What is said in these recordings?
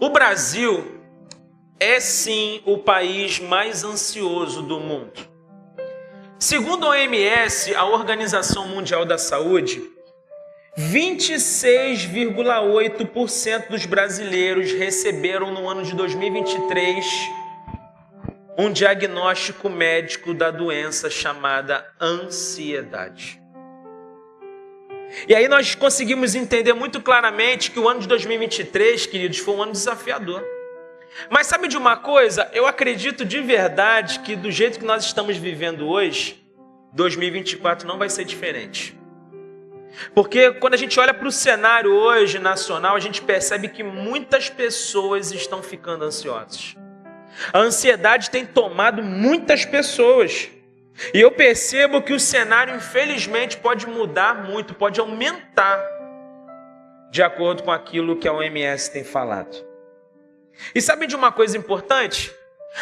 O Brasil é sim o país mais ansioso do mundo. Segundo a OMS, a Organização Mundial da Saúde, 26,8% dos brasileiros receberam no ano de 2023 um diagnóstico médico da doença chamada ansiedade. E aí nós conseguimos entender muito claramente que o ano de 2023, queridos, foi um ano desafiador. Mas sabe de uma coisa? Eu acredito de verdade que do jeito que nós estamos vivendo hoje, 2024 não vai ser diferente. Porque quando a gente olha para o cenário hoje nacional, a gente percebe que muitas pessoas estão ficando ansiosas. A ansiedade tem tomado muitas pessoas. E eu percebo que o cenário, infelizmente, pode mudar muito, pode aumentar, de acordo com aquilo que a OMS tem falado. E sabe de uma coisa importante?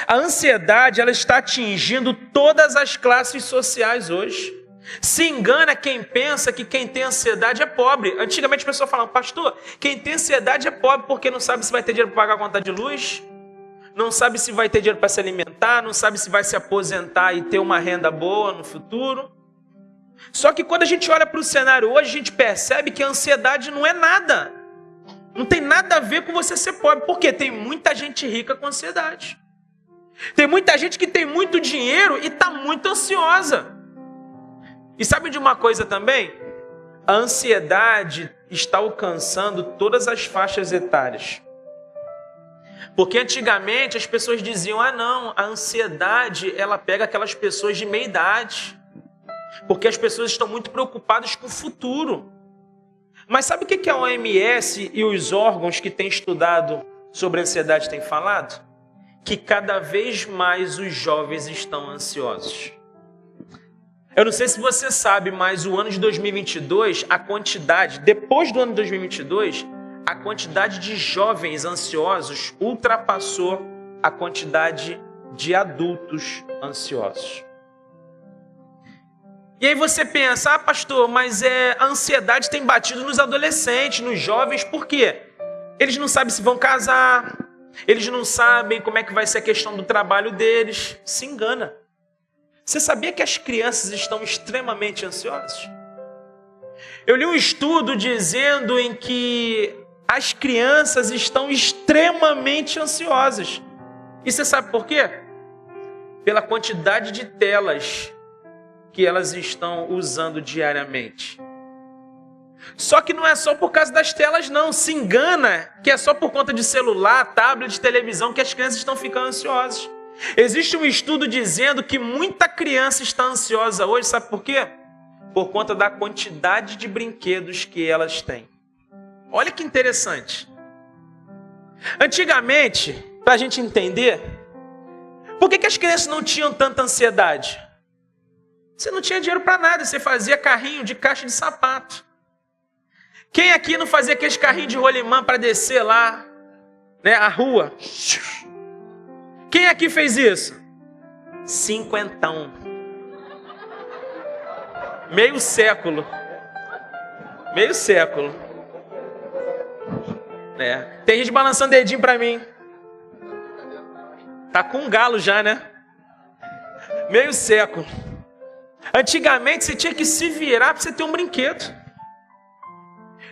A ansiedade, ela está atingindo todas as classes sociais hoje. Se engana quem pensa que quem tem ansiedade é pobre. Antigamente as pessoas falavam, pastor, quem tem ansiedade é pobre porque não sabe se vai ter dinheiro para pagar a conta de luz, não sabe se vai ter dinheiro para se alimentar, não sabe se vai se aposentar e ter uma renda boa no futuro. Só que quando a gente olha para o cenário hoje, a gente percebe que a ansiedade não é nada. Não tem nada a ver com você ser pobre, porque tem muita gente rica com ansiedade. Tem muita gente que tem muito dinheiro e está muito ansiosa. E sabe de uma coisa também? A ansiedade está alcançando todas as faixas etárias. Porque antigamente as pessoas diziam, não, a ansiedade ela pega aquelas pessoas de meia idade. Porque as pessoas estão muito preocupadas com o futuro. Mas sabe o que a OMS e os órgãos que têm estudado sobre a ansiedade têm falado? Que cada vez mais os jovens estão ansiosos. Eu não sei se você sabe, mas o ano de 2022, a quantidade, depois do ano de 2022, a quantidade de jovens ansiosos ultrapassou a quantidade de adultos ansiosos. E aí você pensa, pastor, mas a ansiedade tem batido nos adolescentes, nos jovens, por quê? Eles não sabem se vão casar, eles não sabem como é que vai ser a questão do trabalho deles. Se engana. Você sabia que as crianças estão extremamente ansiosas? Eu li um estudo dizendo em que as crianças estão extremamente ansiosas. E você sabe por quê? Pela quantidade de telas que elas estão usando diariamente. Só que não é só por causa das telas, não. Se engana que é só por conta de celular, tablet, televisão que as crianças estão ficando ansiosas. Existe um estudo dizendo que muita criança está ansiosa hoje, sabe por quê? Por conta da quantidade de brinquedos que elas têm. Olha que interessante. Antigamente, para a gente entender, por que as crianças não tinham tanta ansiedade? Você não tinha dinheiro para nada, você fazia carrinho de caixa de sapato. Quem aqui não fazia aqueles carrinhos de rolimã para descer lá, né, a rua? Quem aqui fez isso? 50. Meio século. Meio século. Tem gente balançando dedinho para mim. Tá com um galo já, né? Meio século. Antigamente você tinha que se virar para você ter um brinquedo.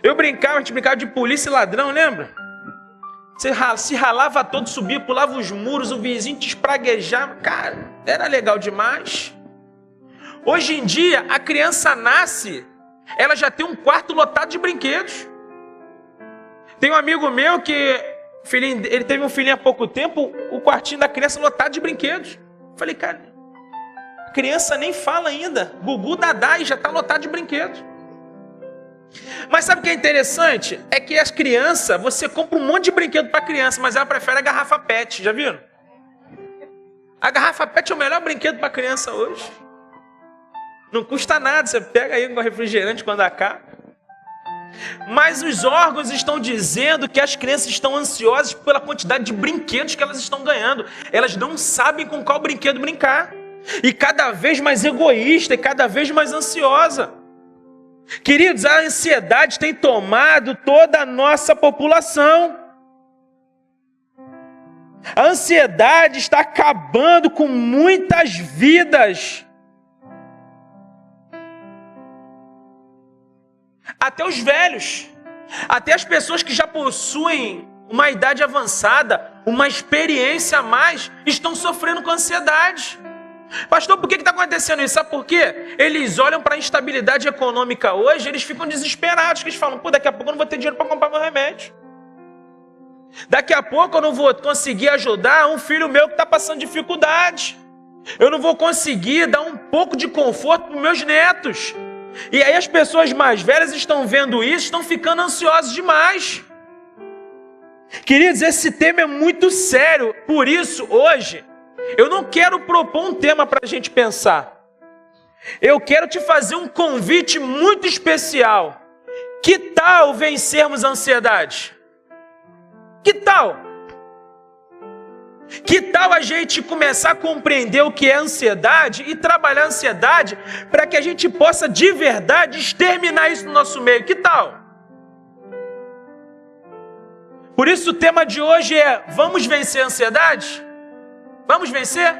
A gente brincava de polícia e ladrão, lembra? Você se ralava todo, subia, pulava os muros, o vizinho te espraguejava. Cara, era legal demais. Hoje em dia, a criança nasce, ela já tem um quarto lotado de brinquedos. Tem um amigo meu que ele teve um filhinho há pouco tempo, o quartinho da criança lotado de brinquedos. Falei, cara, a criança nem fala ainda. Gugu, Dadá, e já está lotado de brinquedos. Mas sabe o que é interessante? É que as crianças, você compra um monte de brinquedo para criança, mas ela prefere a garrafa PET, já viram? A garrafa PET é o melhor brinquedo para criança hoje. Não custa nada, você pega aí com refrigerante quando acaba. Mas os órgãos estão dizendo que as crianças estão ansiosas pela quantidade de brinquedos que elas estão ganhando. Elas não sabem com qual brinquedo brincar. E cada vez mais egoísta e cada vez mais ansiosa. Queridos, a ansiedade tem tomado toda a nossa população. A ansiedade está acabando com muitas vidas. Até os velhos, até as pessoas que já possuem uma idade avançada, uma experiência a mais, estão sofrendo com ansiedade. Pastor, por que está acontecendo isso? Sabe por quê? Eles olham para a instabilidade econômica hoje, eles ficam desesperados, que eles falam, daqui a pouco eu não vou ter dinheiro para comprar meu remédio. Daqui a pouco eu não vou conseguir ajudar um filho meu que está passando dificuldade. Eu não vou conseguir dar um pouco de conforto para os meus netos. E aí as pessoas mais velhas estão vendo isso, estão ficando ansiosas demais. Queridos, esse tema é muito sério. Por isso, hoje, eu não quero propor um tema para a gente pensar. Eu quero te fazer um convite muito especial. Que tal vencermos a ansiedade? Que tal? Que tal a gente começar a compreender o que é ansiedade e trabalhar a ansiedade para que a gente possa de verdade exterminar isso no nosso meio? Que tal? Por isso o tema de hoje é: vamos vencer a ansiedade? Vamos vencer?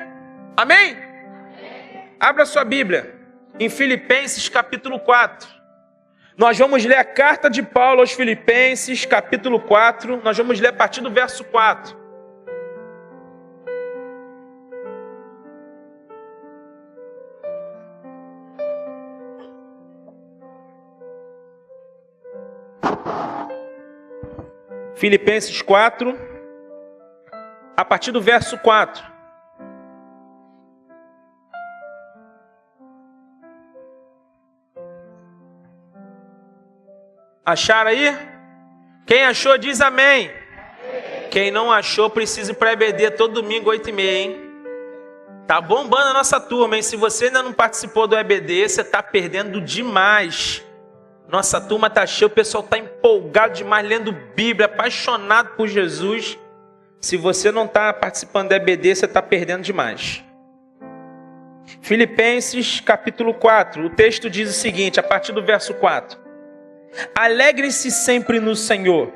Amém? Abra sua Bíblia em Filipenses capítulo 4. Nós vamos ler a carta de Paulo aos Filipenses capítulo 4. Nós vamos ler a partir do verso 4. Filipenses 4, a partir do verso 4. Acharam aí? Quem achou diz amém. Quem não achou precisa ir para a EBD todo domingo 8h30, hein? Tá bombando a nossa turma, hein? Se você ainda não participou do EBD, você tá perdendo demais. Nossa turma tá cheia, o pessoal tá empolgado demais, lendo Bíblia, apaixonado por Jesus. Se você não está participando da EBD, você está perdendo demais. Filipenses capítulo 4, o texto diz o seguinte, a partir do verso 4. Alegrem-se sempre no Senhor.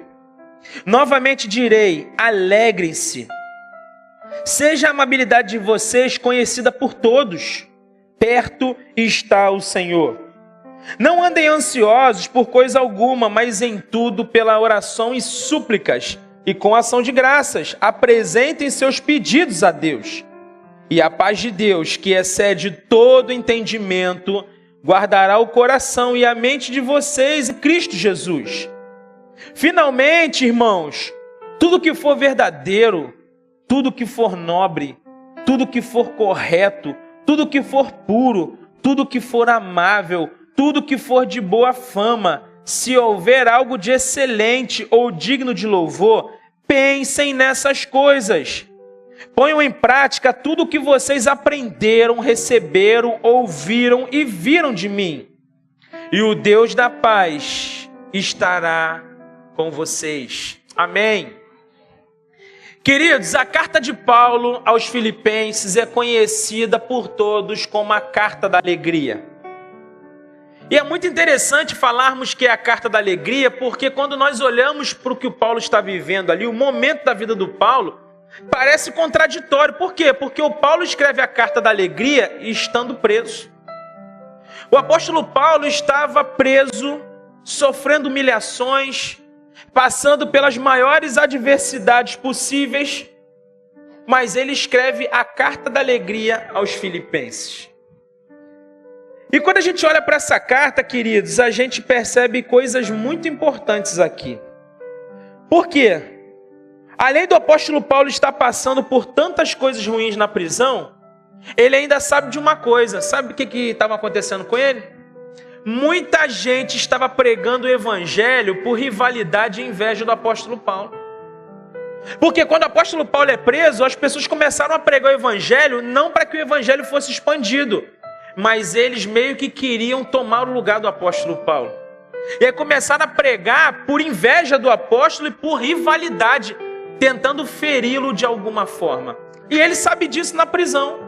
Novamente direi, alegrem-se. Seja a amabilidade de vocês conhecida por todos. Perto está o Senhor. Não andem ansiosos por coisa alguma, mas em tudo, pela oração e súplicas, e com ação de graças, apresentem seus pedidos a Deus. E a paz de Deus, que excede todo entendimento, guardará o coração e a mente de vocês em Cristo Jesus. Finalmente, irmãos, tudo que for verdadeiro, tudo que for nobre, tudo que for correto, tudo que for puro, tudo que for amável, tudo que for de boa fama, se houver algo de excelente ou digno de louvor, pensem nessas coisas. Ponham em prática tudo o que vocês aprenderam, receberam, ouviram e viram de mim. E o Deus da paz estará com vocês. Amém. Queridos, a carta de Paulo aos Filipenses é conhecida por todos como a carta da alegria. E é muito interessante falarmos que é a carta da alegria, porque quando nós olhamos para o que o Paulo está vivendo ali, o momento da vida do Paulo, parece contraditório. Por quê? Porque o Paulo escreve a carta da alegria estando preso. O apóstolo Paulo estava preso, sofrendo humilhações, passando pelas maiores adversidades possíveis, mas ele escreve a carta da alegria aos Filipenses. E quando a gente olha para essa carta, queridos, a gente percebe coisas muito importantes aqui. Por quê? Além do apóstolo Paulo estar passando por tantas coisas ruins na prisão, ele ainda sabe de uma coisa. Sabe o que estava acontecendo com ele? Muita gente estava pregando o evangelho por rivalidade e inveja do apóstolo Paulo. Porque quando o apóstolo Paulo é preso, as pessoas começaram a pregar o evangelho não para que o evangelho fosse expandido, mas eles meio que queriam tomar o lugar do apóstolo Paulo. E aí começaram a pregar por inveja do apóstolo e por rivalidade, tentando feri-lo de alguma forma. E ele sabe disso na prisão.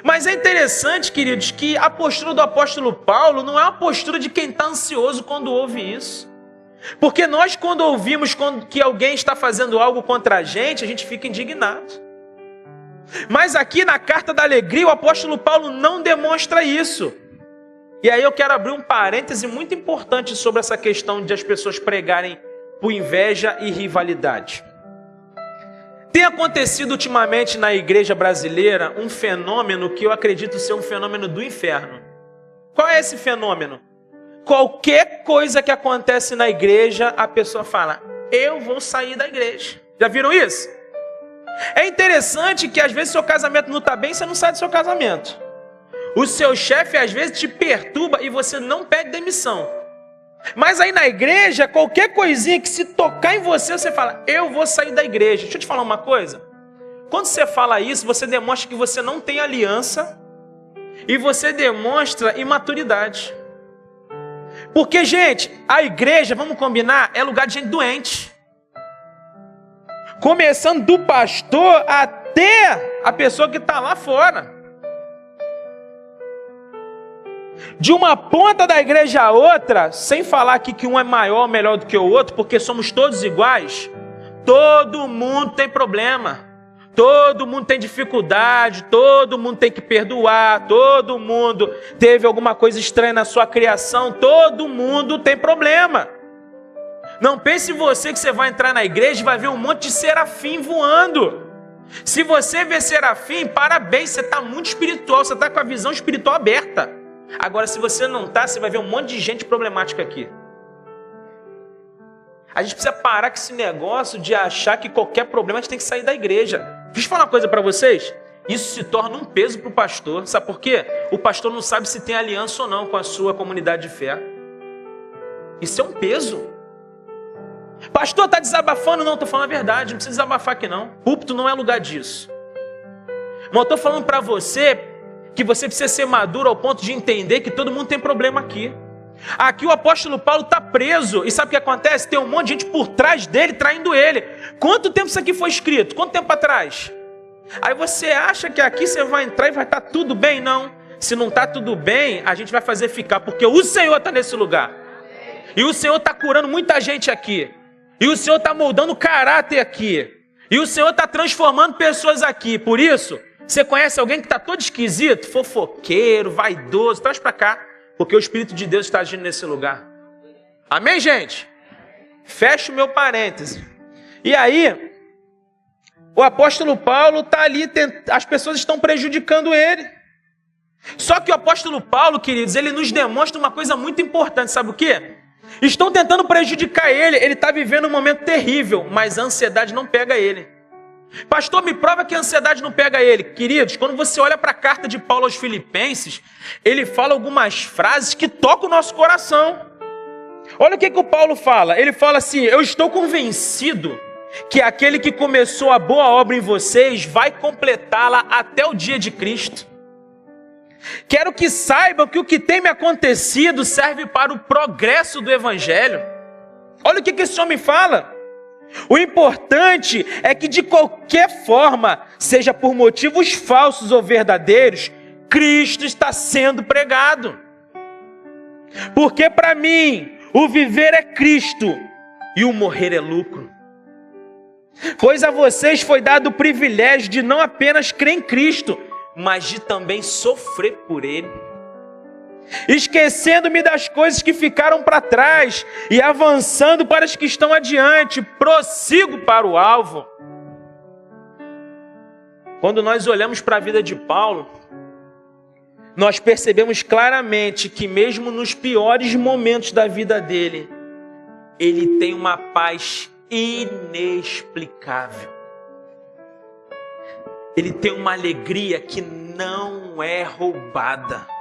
Mas é interessante, queridos, que a postura do apóstolo Paulo não é uma postura de quem está ansioso quando ouve isso. Porque nós, quando ouvimos que alguém está fazendo algo contra a gente fica indignado. Mas aqui na Carta da Alegria, o apóstolo Paulo não demonstra isso. E aí eu quero abrir um parêntese muito importante sobre essa questão de as pessoas pregarem por inveja e rivalidade. Tem acontecido ultimamente na igreja brasileira um fenômeno que eu acredito ser um fenômeno do inferno. Qual é esse fenômeno? Qualquer coisa que acontece na igreja, a pessoa fala, eu vou sair da igreja. Já viram isso? É interessante que às vezes seu casamento não está bem, você não sai do seu casamento. O seu chefe às vezes te perturba e você não pede demissão. Mas aí na igreja, qualquer coisinha que se tocar em você, você fala, eu vou sair da igreja. Deixa eu te falar uma coisa. Quando você fala isso, você demonstra que você não tem aliança e você demonstra imaturidade. Porque, gente, a igreja, vamos combinar, é lugar de gente doente. Começando do pastor até a pessoa que está lá fora. De uma ponta da igreja a outra, sem falar aqui que um é maior ou melhor do que o outro, porque somos todos iguais, todo mundo tem problema. Todo mundo tem dificuldade, todo mundo tem que perdoar, todo mundo teve alguma coisa estranha na sua criação, todo mundo tem problema. Não pense você que você vai entrar na igreja e vai ver um monte de serafim voando. Se você vê serafim, parabéns, você está muito espiritual, você está com a visão espiritual aberta. Agora, se você não está, você vai ver um monte de gente problemática aqui. A gente precisa parar com esse negócio de achar que qualquer problema a gente tem que sair da igreja. Deixa eu falar uma coisa para vocês. Isso se torna um peso para o pastor. Sabe por quê? O pastor não sabe se tem aliança ou não com a sua comunidade de fé. Isso é um peso. Pastor, está desabafando? Não, estou falando a verdade. Não precisa desabafar aqui não. Púlpito não é lugar disso. Mas eu estou falando para você que você precisa ser maduro ao ponto de entender que todo mundo tem problema aqui. Aqui o apóstolo Paulo está preso. E sabe o que acontece? Tem um monte de gente por trás dele, traindo ele. Quanto tempo isso aqui foi escrito? Quanto tempo atrás? Aí você acha que aqui você vai entrar e vai estar tudo bem? Não. Se não está tudo bem, a gente vai fazer ficar. Porque o Senhor está nesse lugar. E o Senhor está curando muita gente aqui. E o Senhor está moldando caráter aqui. E o Senhor está transformando pessoas aqui. Por isso, você conhece alguém que está todo esquisito? Fofoqueiro, vaidoso, traz para cá. Porque o Espírito de Deus está agindo nesse lugar. Amém, gente? Fecha o meu parêntese. E aí, o apóstolo Paulo está ali, as pessoas estão prejudicando ele. Só que o apóstolo Paulo, queridos, ele nos demonstra uma coisa muito importante, sabe o quê? Estão tentando prejudicar ele está vivendo um momento terrível, mas a ansiedade não pega ele. Pastor, me prova que a ansiedade não pega ele. Queridos, quando você olha para a carta de Paulo aos Filipenses, ele fala algumas frases que tocam o nosso coração. Olha o que o Paulo fala. Ele fala assim, eu estou convencido que aquele que começou a boa obra em vocês vai completá-la até o dia de Cristo. Quero que saibam que o que tem me acontecido serve para o progresso do Evangelho. Olha o que esse homem fala. O importante é que de qualquer forma, seja por motivos falsos ou verdadeiros, Cristo está sendo pregado. Porque para mim, o viver é Cristo e o morrer é lucro. Pois a vocês foi dado o privilégio de não apenas crer em Cristo, mas de também sofrer por Ele. Esquecendo-me das coisas que ficaram para trás e avançando para as que estão adiante, prossigo para o alvo. Quando nós olhamos para a vida de Paulo, nós percebemos claramente que mesmo nos piores momentos da vida dele, ele tem uma paz inexplicável. Ele tem uma alegria que não é roubada.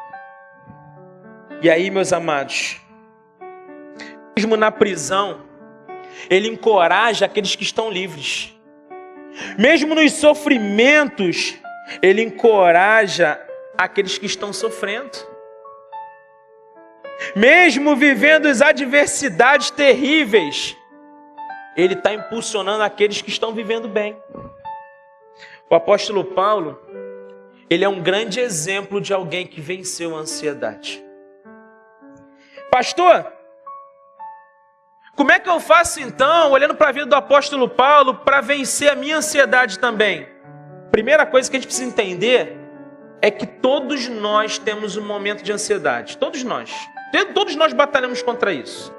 E aí, meus amados, mesmo na prisão, ele encoraja aqueles que estão livres. Mesmo nos sofrimentos, ele encoraja aqueles que estão sofrendo. Mesmo vivendo as adversidades terríveis, ele está impulsionando aqueles que estão vivendo bem. O apóstolo Paulo, ele é um grande exemplo de alguém que venceu a ansiedade. Pastor, Como é que eu faço então, olhando para a vida do apóstolo Paulo, para vencer a minha ansiedade também? Primeira coisa que a gente precisa entender é que todos nós temos um momento de ansiedade. Todos nós batalhamos contra isso.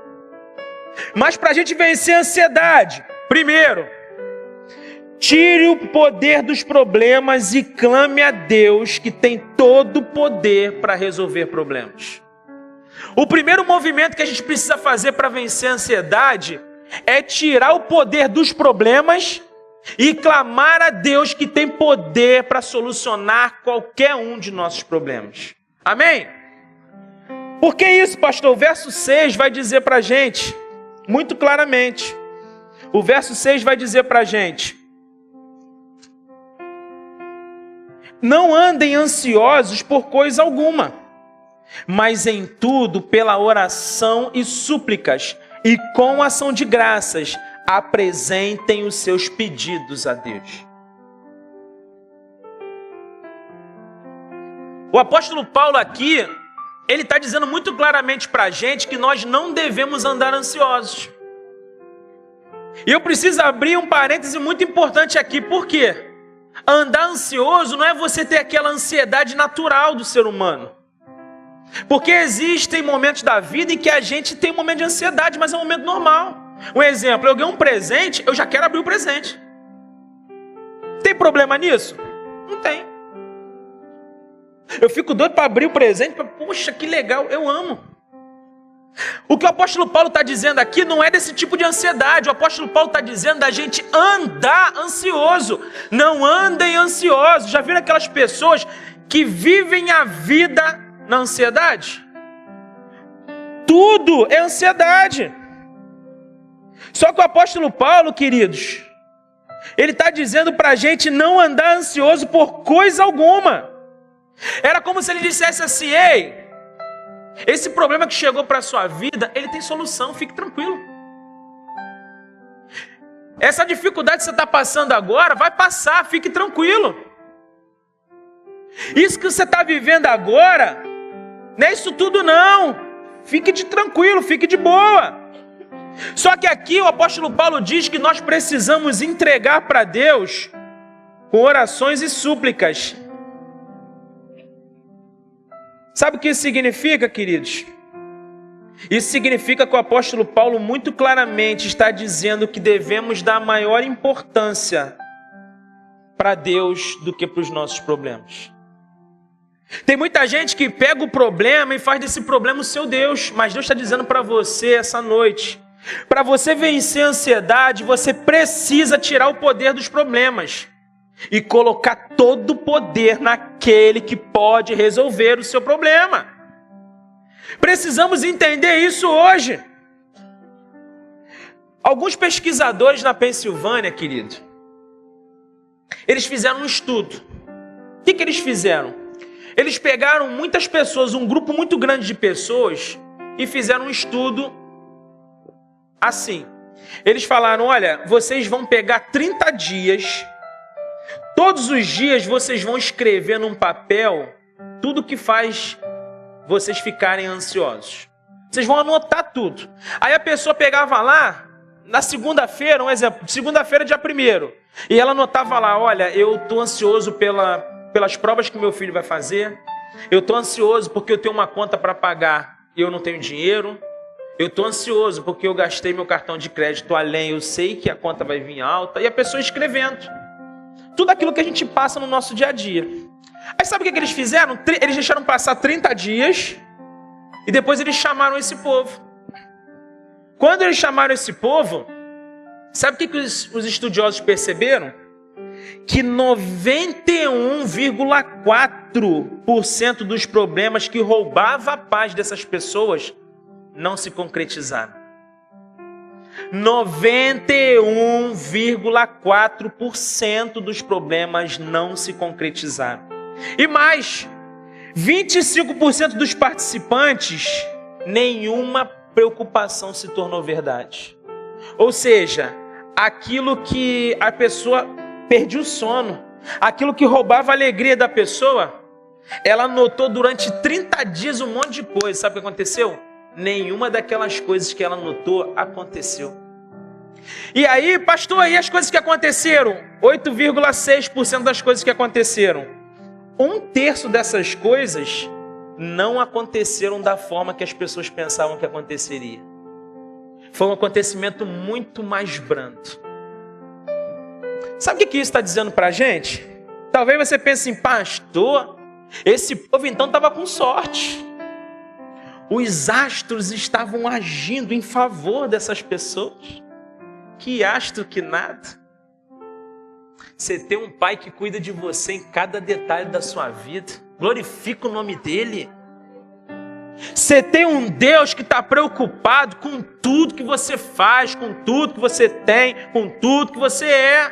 Mas para a gente vencer a ansiedade, primeiro, tire o poder dos problemas e clame a Deus, que tem todo o poder para resolver problemas. O primeiro movimento que a gente precisa fazer para vencer a ansiedade é tirar o poder dos problemas e clamar a Deus, que tem poder para solucionar qualquer um de nossos problemas. Amém? Por que isso, pastor? O verso 6 vai dizer para a gente, muito claramente. O verso 6 vai dizer para a gente: não andem ansiosos por coisa alguma, mas em tudo, pela oração e súplicas, e com ação de graças, apresentem os seus pedidos a Deus. O apóstolo Paulo aqui, ele está dizendo muito claramente para a gente que nós não devemos andar ansiosos. E eu preciso abrir um parêntese muito importante aqui. Por quê? Andar ansioso não é você ter aquela ansiedade natural do ser humano. Porque existem momentos da vida em que a gente tem um momento de ansiedade, mas é um momento normal. Um exemplo, eu ganhei um presente, eu já quero abrir o presente. Tem problema nisso? Não tem. Eu fico doido para abrir o presente, poxa, que legal, eu amo. O que o apóstolo Paulo está dizendo aqui não é desse tipo de ansiedade. O apóstolo Paulo está dizendo da gente andar ansioso. Não andem ansiosos. Já viram aquelas pessoas que vivem a vida na ansiedade? Tudo é ansiedade. Só que o apóstolo Paulo, queridos, ele está dizendo para a gente não andar ansioso por coisa alguma. Era como se ele dissesse assim: ei, esse problema que chegou para a sua vida, ele tem solução, fique tranquilo. Essa dificuldade que você está passando agora, vai passar, fique tranquilo. Isso que você está vivendo agora, não é isso tudo não. Fique tranquilo, fique de boa. Só que aqui o apóstolo Paulo diz que nós precisamos entregar para Deus com orações e súplicas. Sabe o que isso significa, queridos? Isso significa que o apóstolo Paulo muito claramente está dizendo que devemos dar maior importância para Deus do que para os nossos problemas. Tem muita gente que pega o problema e faz desse problema o seu Deus, mas Deus está dizendo para você essa noite: para você vencer a ansiedade, você precisa tirar o poder dos problemas e colocar todo o poder naquele que pode resolver o seu problema. Precisamos entender isso hoje. Alguns pesquisadores na Pensilvânia, querido, eles fizeram um estudo. O que eles fizeram? Eles pegaram muitas pessoas, um grupo muito grande de pessoas, e fizeram um estudo assim. Eles falaram: olha, vocês vão pegar 30 dias, todos os dias vocês vão escrever num papel tudo que faz vocês ficarem ansiosos. Vocês vão anotar tudo. Aí a pessoa pegava lá, na segunda-feira, um exemplo, segunda-feira, dia 1º, e ela anotava lá: olha, eu estou ansioso pelas provas que meu filho vai fazer, eu estou ansioso porque eu tenho uma conta para pagar e eu não tenho dinheiro, eu estou ansioso porque eu gastei meu cartão de crédito além, eu sei que a conta vai vir alta, e a pessoa escrevendo tudo aquilo que a gente passa no nosso dia a dia. Aí sabe o que eles fizeram? Eles deixaram passar 30 dias e depois eles chamaram esse povo. Quando eles chamaram esse povo, sabe o que os estudiosos perceberam? Que 91,4% dos problemas que roubavam a paz dessas pessoas não se concretizaram. 91,4% dos problemas não se concretizaram. E mais, 25% dos participantes, nenhuma preocupação se tornou verdade. Ou seja, aquilo que a pessoa perdia o sono, aquilo que roubava a alegria da pessoa, ela notou durante 30 dias um monte de coisa. Sabe o que aconteceu? nenhuma daquelas coisas que ela notou aconteceu. E aí, pastor, e as coisas que aconteceram? 8,6% das coisas que aconteceram. 1/3 dessas coisas não aconteceram da forma que as pessoas pensavam que aconteceria. Foi um acontecimento muito mais brando. Sabe o que isso está dizendo para a gente? Talvez você pense assim, pastor, esse povo então estava com sorte. Os astros estavam agindo em favor dessas pessoas. Que astro que nada. Você tem um pai que cuida de você em cada detalhe da sua vida. Glorifica o nome dele. Você tem um Deus que está preocupado com tudo que você faz, com tudo que você tem, com tudo que você é.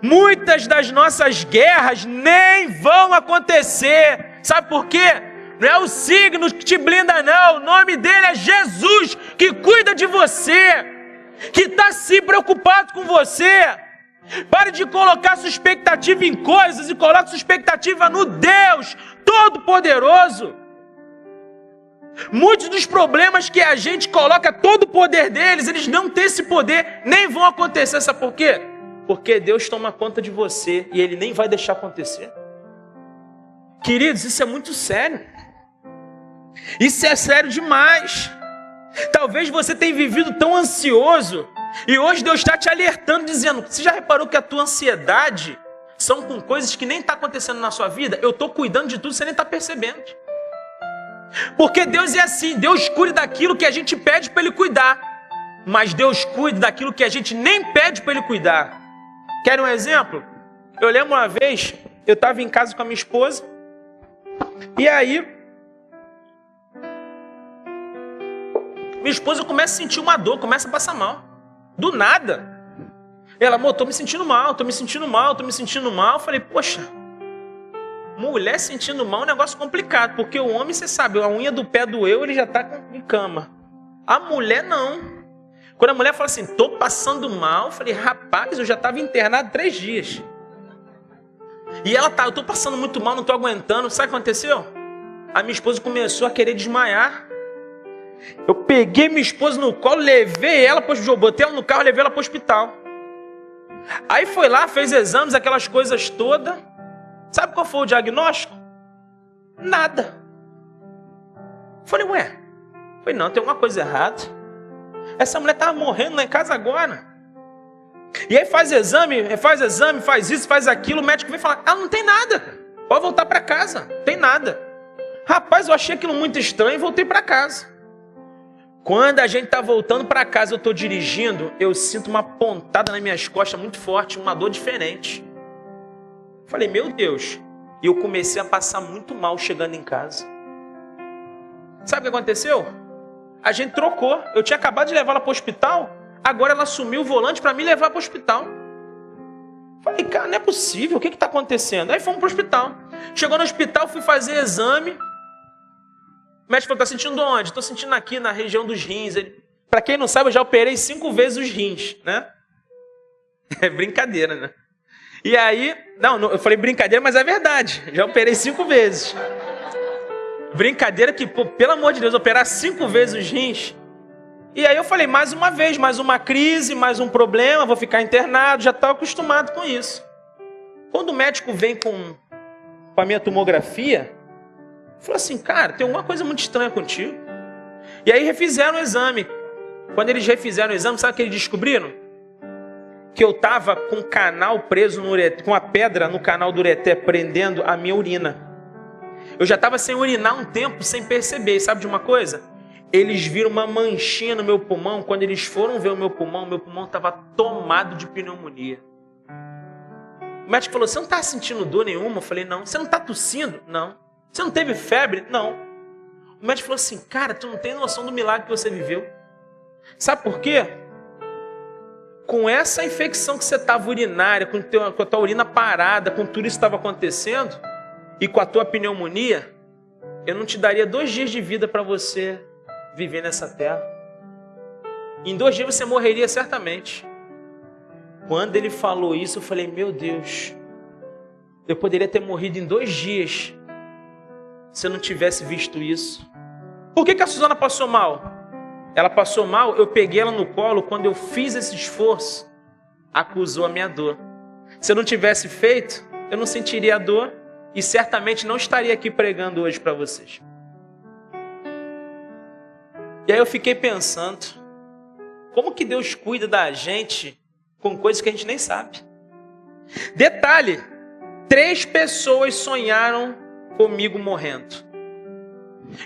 Muitas das nossas guerras nem vão acontecer. Sabe por quê? Não é o signo que te blinda, não. O nome dele é Jesus, que cuida de você, que está se preocupado com você. Pare de colocar sua expectativa em coisas e coloque sua expectativa no Deus Todo-Poderoso. Muitos dos problemas que a gente coloca todo o poder deles, eles não têm esse poder, nem vão acontecer. Sabe por quê? Porque Deus toma conta de você e Ele nem vai deixar acontecer. Queridos, isso é muito sério. Isso é sério demais. Talvez você tenha vivido tão ansioso e hoje Deus está te alertando, dizendo, você já reparou que a tua ansiedade são com coisas que nem está acontecendo na sua vida? Eu estou cuidando de tudo, você nem está percebendo. Porque Deus é assim, Deus cuida daquilo que a gente pede para Ele cuidar, mas Deus cuida daquilo que a gente nem pede para Ele cuidar. Quer um exemplo? Eu lembro uma vez, eu estava em casa com a minha esposa, e aí minha esposa começa a sentir uma dor, começa a passar mal. Do nada. Ela, amor, tô me sentindo mal. Eu falei, poxa, mulher sentindo mal é um negócio complicado, porque o homem, você sabe, a unha do pé doeu, ele já tá em cama. A mulher não. Quando a mulher fala assim, tô passando mal, eu falei, rapaz, eu já estava internado 3 dias. E ela tá, eu tô passando muito mal, não tô aguentando. Sabe o que aconteceu? A minha esposa começou a querer desmaiar. Eu peguei minha esposa no colo, levei ela, botei ela no carro, levei ela para o hospital. Aí foi lá, fez exames, aquelas coisas todas. Sabe qual foi o diagnóstico? Nada. Falei, ué, não, tem alguma coisa errada. Essa mulher estava morrendo lá em casa agora. E aí faz exame, faz isso, faz aquilo, o médico vem falar, não tem nada, pode voltar para casa, não tem nada. Rapaz, eu achei aquilo muito estranho e voltei para casa. Quando a gente está voltando para casa, eu estou dirigindo, eu sinto uma pontada nas minhas costas muito forte, uma dor diferente. Falei, meu Deus. E eu comecei a passar muito mal chegando em casa. Sabe o que aconteceu? A gente trocou. Eu tinha acabado de levar ela para o hospital, agora ela assumiu o volante para me levar para o hospital. Falei, cara, não é possível, o que está acontecendo? Aí fomos para o hospital. Chegou no hospital, fui fazer exame. O médico falou, tá sentindo onde? Estou sentindo aqui na região dos rins. Para quem não sabe, eu já operei 5 vezes os rins, né? É brincadeira, né? E aí, não, eu falei brincadeira, mas é verdade. Já operei 5 vezes. Brincadeira que, pô, pelo amor de Deus, operar 5 vezes os rins. E aí eu falei, mais uma vez, mais uma crise, mais um problema, vou ficar internado, já estava acostumado com isso. Quando o médico vem com a minha tomografia, falou assim, cara, tem alguma coisa muito estranha contigo. E aí refizeram o exame. Quando eles refizeram o exame, sabe o que eles descobriram? Que eu estava com um canal preso no ureter, com a pedra no canal do ureter prendendo a minha urina. Eu já estava sem urinar um tempo, sem perceber. Sabe de uma coisa? Eles viram uma manchinha no meu pulmão. Quando eles foram ver o meu pulmão estava tomado de pneumonia. O médico falou, você não está sentindo dor nenhuma? Eu falei, não. Você não está tossindo? Não. Você não teve febre? Não. O médico falou assim, cara, tu não tem noção do milagre que você viveu. Sabe por quê? Com essa infecção que você estava urinária, com a tua urina parada, com tudo isso que estava acontecendo, e com a tua pneumonia, eu não te daria 2 dias de vida para você viver nessa terra. Em 2 dias você morreria certamente. Quando ele falou isso, eu falei, meu Deus, eu poderia ter morrido em 2 dias se eu não tivesse visto isso. Por que a Suzana passou mal? Ela passou mal, eu peguei ela no colo, quando eu fiz esse esforço, acusou a minha dor. Se eu não tivesse feito, eu não sentiria a dor e certamente não estaria aqui pregando hoje para vocês. E aí eu fiquei pensando, como que Deus cuida da gente com coisas que a gente nem sabe? Detalhe, 3 pessoas sonharam comigo morrendo.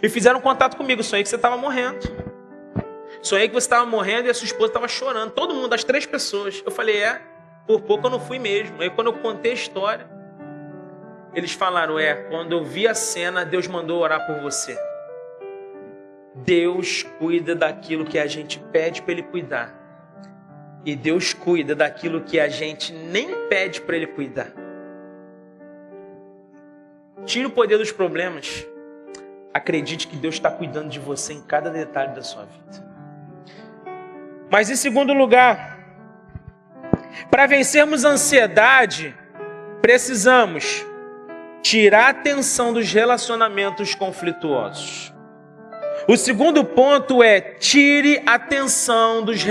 E fizeram contato comigo, sonhei que você estava morrendo. Sonhei que você estava morrendo e a sua esposa estava chorando. Todo mundo, as 3 pessoas. Eu falei, por pouco eu não fui mesmo. Aí quando eu contei a história, eles falaram, quando eu vi a cena, Deus mandou orar por você. Deus cuida daquilo que a gente pede para Ele cuidar. E Deus cuida daquilo que a gente nem pede para Ele cuidar. Tire o poder dos problemas. Acredite que Deus está cuidando de você em cada detalhe da sua vida. Mas em segundo lugar, para vencermos a ansiedade, precisamos tirar a atenção dos relacionamentos conflituosos. O segundo ponto é: tire a atenção dos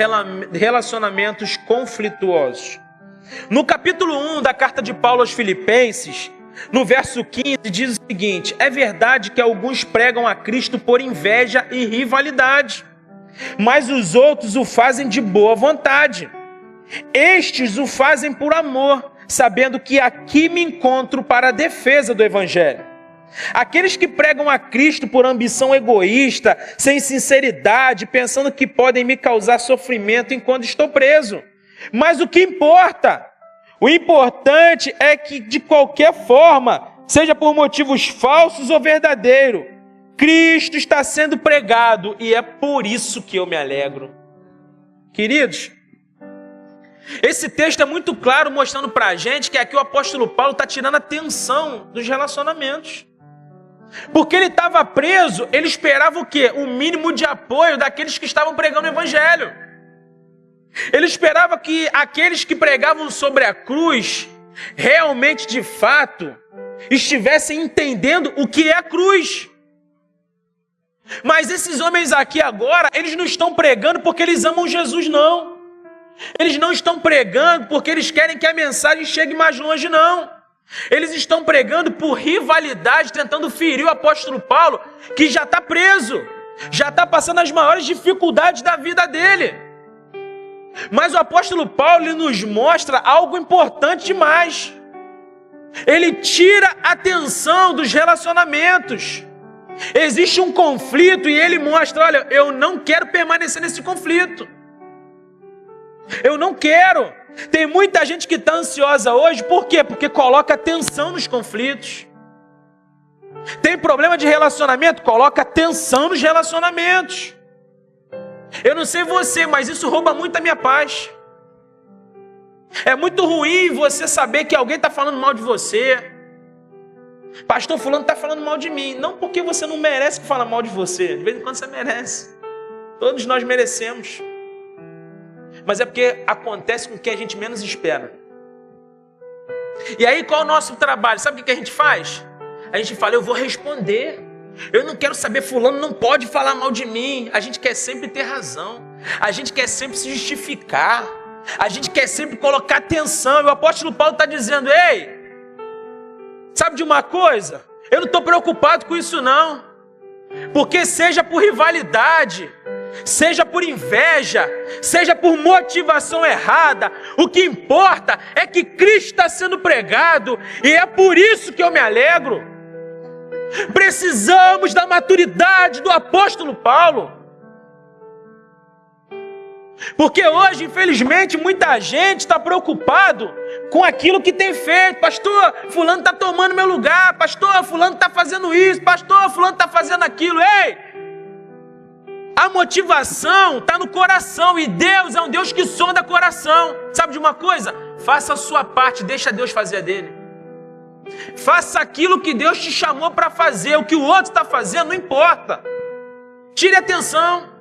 relacionamentos conflituosos. No capítulo 1 da carta de Paulo aos Filipenses, no verso 15, diz o seguinte: é verdade que alguns pregam a Cristo por inveja e rivalidade, mas os outros o fazem de boa vontade. Estes o fazem por amor, sabendo que aqui me encontro para a defesa do Evangelho. Aqueles que pregam a Cristo por ambição egoísta, sem sinceridade, pensando que podem me causar sofrimento enquanto estou preso. Mas o que importa? O importante é que, de qualquer forma, seja por motivos falsos ou verdadeiros, Cristo está sendo pregado e é por isso que eu me alegro. Queridos, esse texto é muito claro, mostrando para a gente que aqui o apóstolo Paulo está tirando a tensão dos relacionamentos. Porque ele estava preso, ele esperava o quê? O mínimo de apoio daqueles que estavam pregando o Evangelho. Ele esperava que aqueles que pregavam sobre a cruz, realmente, de fato, estivessem entendendo o que é a cruz. Mas esses homens aqui agora, eles não estão pregando porque eles amam Jesus, não. Eles não estão pregando porque eles querem que a mensagem chegue mais longe, não. Eles estão pregando por rivalidade, tentando ferir o apóstolo Paulo, que já está preso, já está passando as maiores dificuldades da vida dele. Mas o apóstolo Paulo, ele nos mostra algo importante demais. Ele tira a atenção dos relacionamentos. Existe um conflito e ele mostra, olha, eu não quero permanecer nesse conflito. Eu não quero. Tem muita gente que está ansiosa hoje, por quê? Porque coloca atenção nos conflitos. Tem problema de relacionamento? Coloca atenção nos relacionamentos. Eu não sei você, mas isso rouba muito a minha paz. É muito ruim você saber que alguém está falando mal de você. Pastor fulano está falando mal de mim. Não porque você não merece que fale mal de você. De vez em quando você merece. Todos nós merecemos. Mas é porque acontece com o que a gente menos espera. E aí qual é o nosso trabalho? Sabe o que a gente faz? A gente fala, eu vou responder. Eu não quero saber, fulano não pode falar mal de mim. A gente quer sempre ter razão. A gente quer sempre se justificar. A gente quer sempre colocar atenção. E o apóstolo Paulo está dizendo, ei, sabe de uma coisa? Eu não estou preocupado com isso não. Porque seja por rivalidade, seja por inveja, seja por motivação errada, o que importa é que Cristo está sendo pregado e é por isso que eu me alegro. Precisamos da maturidade do apóstolo Paulo. Porque hoje, infelizmente, muita gente está preocupado com aquilo que tem feito. Pastor, fulano está tomando meu lugar. Pastor, fulano está fazendo isso. Pastor, fulano está fazendo aquilo. Ei! A motivação está no coração e Deus é um Deus que sonda coração. Sabe de uma coisa? Faça a sua parte, deixa Deus fazer a dele. Faça aquilo que Deus te chamou para fazer. O que o outro está fazendo não importa. Tire atenção.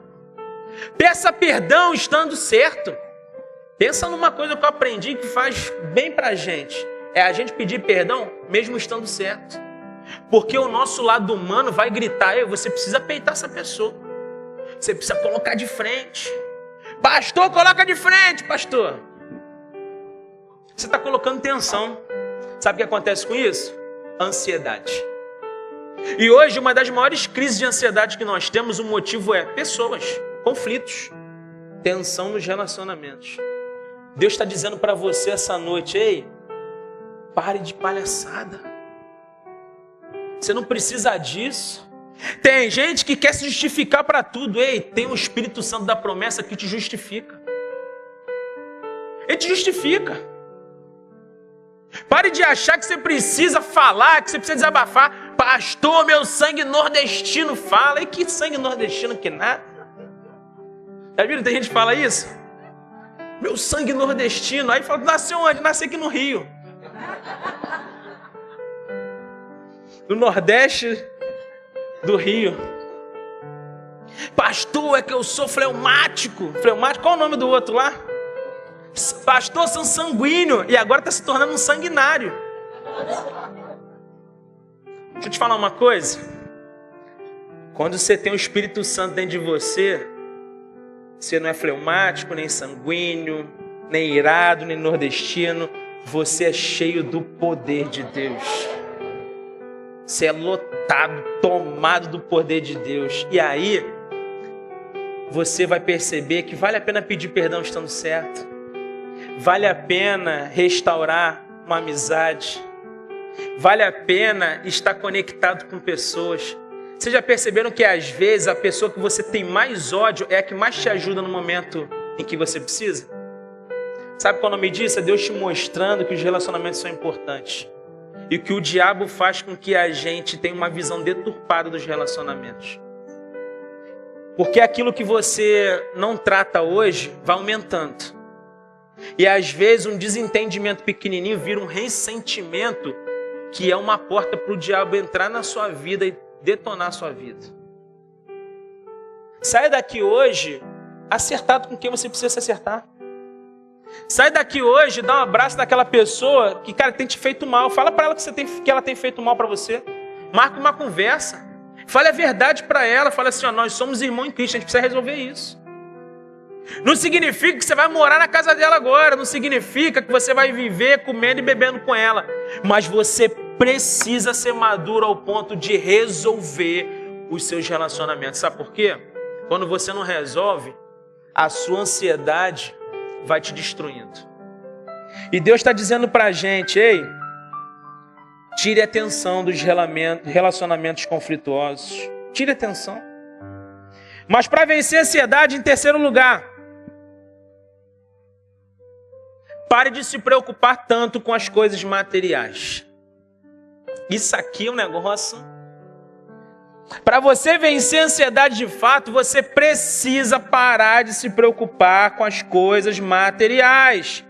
Peça perdão estando certo. Pensa numa coisa que eu aprendi que faz bem para a gente. É a gente pedir perdão mesmo estando certo. Porque o nosso lado humano vai gritar: ei, você precisa peitar essa pessoa. Você precisa colocar de frente. Pastor, coloca de frente, pastor. Você está colocando tensão. Sabe o que acontece com isso? Ansiedade. E hoje, uma das maiores crises de ansiedade que nós temos, o motivo é pessoas, conflitos, tensão nos relacionamentos. Deus está dizendo para você essa noite: ei, pare de palhaçada. Você não precisa disso. Tem gente que quer se justificar para tudo. Ei, tem o Espírito Santo da promessa que te justifica. Ele te justifica. Pare de achar que você precisa falar, que você precisa desabafar. Pastor, meu sangue nordestino fala. E que sangue nordestino que nada? Já viram? Tem gente que fala isso? Meu sangue nordestino. Aí fala: nasceu onde? Nasci aqui no Rio. Do Nordeste do Rio. Pastor, é que eu sou fleumático. Fleumático, qual é o nome do outro lá? Pastor, sou sanguíneo. E agora está se tornando um sanguinário. Deixa eu te falar uma coisa. Quando você tem o Espírito Santo dentro de você, você não é fleumático, nem sanguíneo, nem irado, nem nordestino. Você é cheio do poder de Deus. Você é lotado, tomado do poder de Deus. E aí, você vai perceber que vale a pena pedir perdão estando certo. Vale a pena restaurar uma amizade. Vale a pena estar conectado com pessoas. Vocês já perceberam que às vezes a pessoa que você tem mais ódio é a que mais te ajuda no momento em que você precisa? Sabe qual é o nome disso? É Deus te mostrando que os relacionamentos são importantes. E que o diabo faz com que a gente tenha uma visão deturpada dos relacionamentos. Porque aquilo que você não trata hoje vai aumentando. E às vezes um desentendimento pequenininho vira um ressentimento, que é uma porta para o diabo entrar na sua vida e detonar a sua vida. Saia daqui hoje acertado com quem você precisa se acertar. Sai daqui hoje, dá um abraço daquela pessoa que, cara, tem te feito mal. Fala para ela que ela tem feito mal para você. Marca uma conversa. Fale a verdade para ela. Fala assim: ó, nós somos irmãos em Cristo, a gente precisa resolver isso. Não significa que você vai morar na casa dela agora. Não significa que você vai viver comendo e bebendo com ela. Mas você precisa ser maduro ao ponto de resolver os seus relacionamentos. Sabe por quê? Quando você não resolve, a sua ansiedade vai te destruindo. E Deus está dizendo para a gente: ei, tire a atenção dos relacionamentos conflituosos. Tire a atenção. Mas para vencer a ansiedade, em terceiro lugar, pare de se preocupar tanto com as coisas materiais. Isso aqui é um negócio. Para você vencer a ansiedade de fato, você precisa parar de se preocupar com as coisas materiais.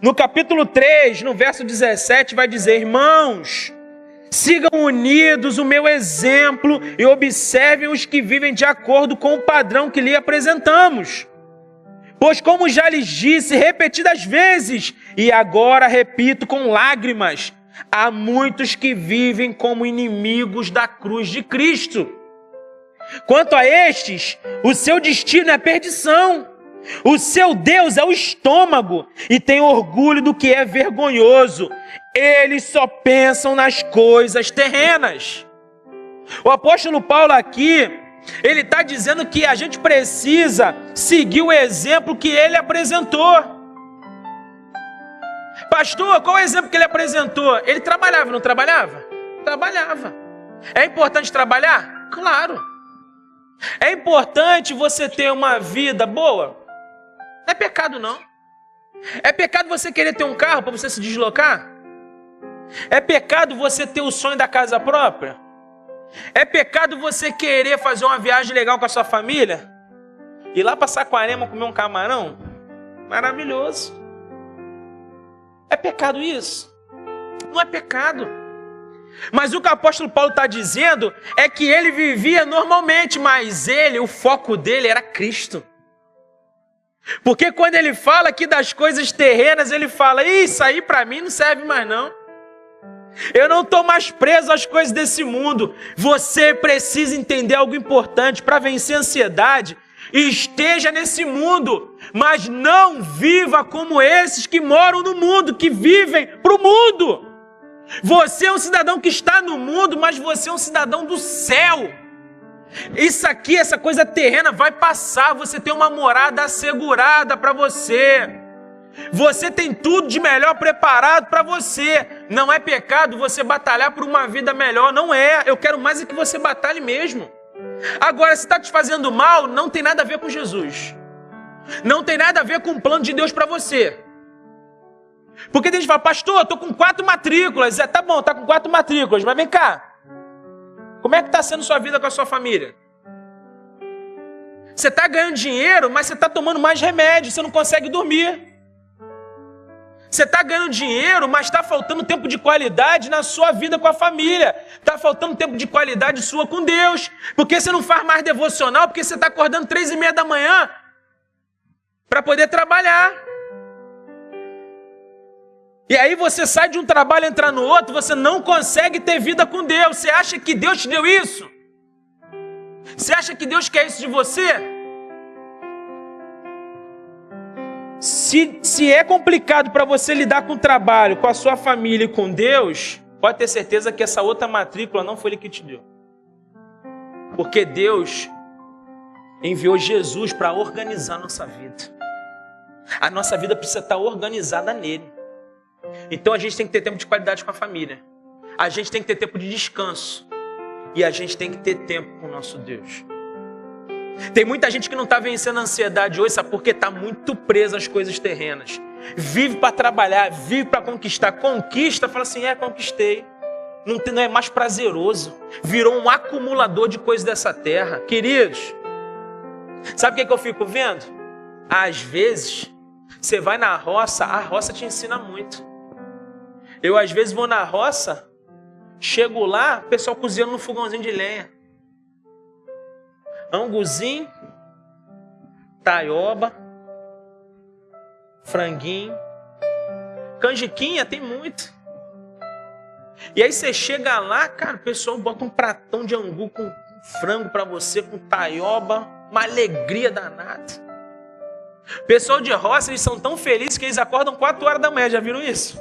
No capítulo 3, no verso 17, vai dizer: irmãos, sigam unidos o meu exemplo e observem os que vivem de acordo com o padrão que lhe apresentamos. Pois como já lhes disse repetidas vezes, e agora repito com lágrimas, há muitos que vivem como inimigos da cruz de Cristo. Quanto a estes, o seu destino é a perdição. O seu Deus é o estômago e tem orgulho do que é vergonhoso. Eles só pensam nas coisas terrenas. O apóstolo Paulo aqui, ele está dizendo que a gente precisa seguir o exemplo que ele apresentou. Pastor, qual é o exemplo que ele apresentou? Ele trabalhava, não trabalhava? Trabalhava. É importante trabalhar? Claro. É importante você ter uma vida boa? Não é pecado, não. É pecado você querer ter um carro para você se deslocar? É pecado você ter o sonho da casa própria? É pecado você querer fazer uma viagem legal com a sua família? Ir lá para Saquarema comer um camarão? Maravilhoso. É pecado isso? Não é pecado. Mas o que o apóstolo Paulo está dizendo é que ele vivia normalmente, mas o foco dele era Cristo. Porque quando ele fala aqui das coisas terrenas, ele fala: isso aí para mim não serve mais não. Eu não estou mais preso às coisas desse mundo. Você precisa entender algo importante para vencer a ansiedade. Esteja nesse mundo, mas não viva como esses que moram no mundo, que vivem para o mundo. Você é um cidadão que está no mundo, mas você é um cidadão do céu. Isso aqui, essa coisa terrena vai passar. Você tem uma morada assegurada para você. Você tem tudo de melhor preparado para você. Não é pecado você batalhar por uma vida melhor. Não é. Eu quero mais é que você batalhe mesmo. Agora, se está te fazendo mal, não tem nada a ver com Jesus. Não tem nada a ver com o plano de Deus para você. Porque tem gente que fala, pastor, eu estou com 4 matrículas. Tá bom, está com 4 matrículas, mas vem cá. Como é que está sendo sua vida com a sua família? Você está ganhando dinheiro, mas você está tomando mais remédio, você não consegue dormir. Você está ganhando dinheiro, mas está faltando tempo de qualidade na sua vida com a família. Está faltando tempo de qualidade sua com Deus. Porque você não faz mais devocional, porque você está acordando 3h30 da manhã para poder trabalhar. E aí você sai de um trabalho e entra no outro, você não consegue ter vida com Deus. Você acha que Deus te deu isso? Você acha que Deus quer isso de você? Se é complicado para você lidar com o trabalho, com a sua família e com Deus, pode ter certeza que essa outra matrícula não foi Ele que te deu. Porque Deus enviou Jesus para organizar a nossa vida. A nossa vida precisa estar organizada nele. Então a gente tem que ter tempo de qualidade com a família. A gente tem que ter tempo de descanso. E a gente tem que ter tempo com o nosso Deus. Tem muita gente que não está vencendo a ansiedade hoje, sabe? Porque está muito preso às coisas terrenas. Vive para trabalhar, vive para conquistar. Conquista, fala assim, conquistei. Não é mais prazeroso. Virou um acumulador de coisas dessa terra. Queridos, sabe o que eu fico vendo? Às vezes, você vai na roça, a roça te ensina muito. Eu às vezes vou na roça, chego lá, o pessoal cozinhando no fogãozinho de lenha. Anguzinho, taioba, franguinho, canjiquinha, tem muito. E aí você chega lá, cara, o pessoal bota um pratão de angu com frango para você, com taioba, uma alegria danada. O pessoal de roça, eles são tão felizes que eles acordam 4 horas da manhã, já viram isso?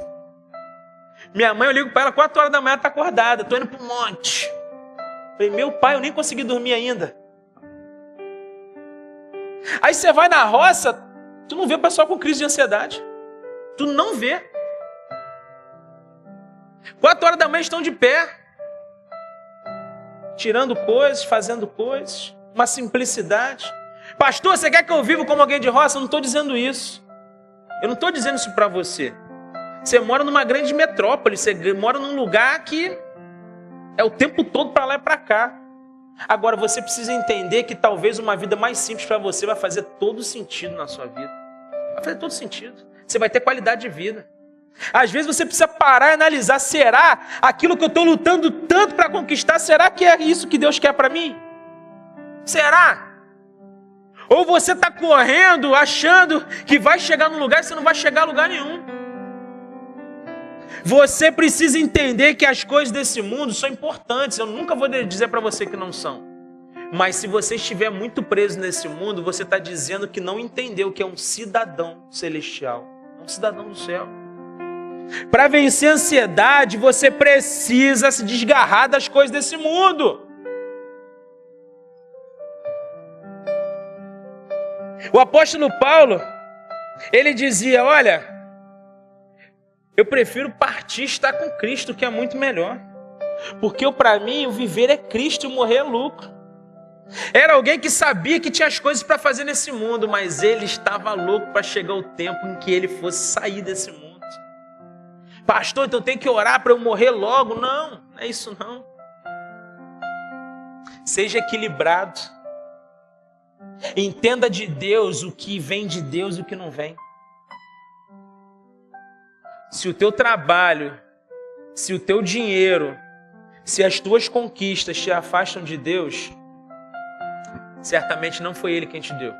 Minha mãe, eu ligo para ela, 4 horas da manhã, tá acordada, tô indo pro monte. Falei, meu pai, eu nem consegui dormir ainda. Aí você vai na roça, tu não vê o pessoal com crise de ansiedade. Tu não vê. 4 horas da manhã estão de pé. Tirando coisas, fazendo coisas. Uma simplicidade. Pastor, você quer que eu viva como alguém de roça? Eu não estou dizendo isso. Eu não estou dizendo isso para você. Você mora numa grande metrópole. Você mora num lugar que é o tempo todo para lá e para cá. Agora, você precisa entender que talvez uma vida mais simples para você vai fazer todo sentido na sua vida. Vai fazer todo sentido. Você vai ter qualidade de vida. Às vezes você precisa parar e analisar. Será aquilo que eu estou lutando tanto para conquistar, será que é isso que Deus quer para mim? Será? Ou você está correndo, achando que vai chegar num lugar e você não vai chegar a lugar nenhum. Você precisa entender que as coisas desse mundo são importantes. Eu nunca vou dizer para você que não são. Mas se você estiver muito preso nesse mundo, você está dizendo que não entendeu que é um cidadão celestial. É um cidadão do céu. Para vencer a ansiedade, você precisa se desgarrar das coisas desse mundo. O apóstolo Paulo, ele dizia, olha, eu prefiro partir e estar com Cristo, que é muito melhor. Porque para mim, o viver é Cristo e morrer é lucro. Era alguém que sabia que tinha as coisas para fazer nesse mundo, mas ele estava louco para chegar o tempo em que ele fosse sair desse mundo. Pastor, então tem que orar para eu morrer logo? Não, não é isso não. Seja equilibrado. Entenda de Deus o que vem de Deus e o que não vem. Se o teu trabalho, se o teu dinheiro, se as tuas conquistas te afastam de Deus, certamente não foi Ele quem te deu.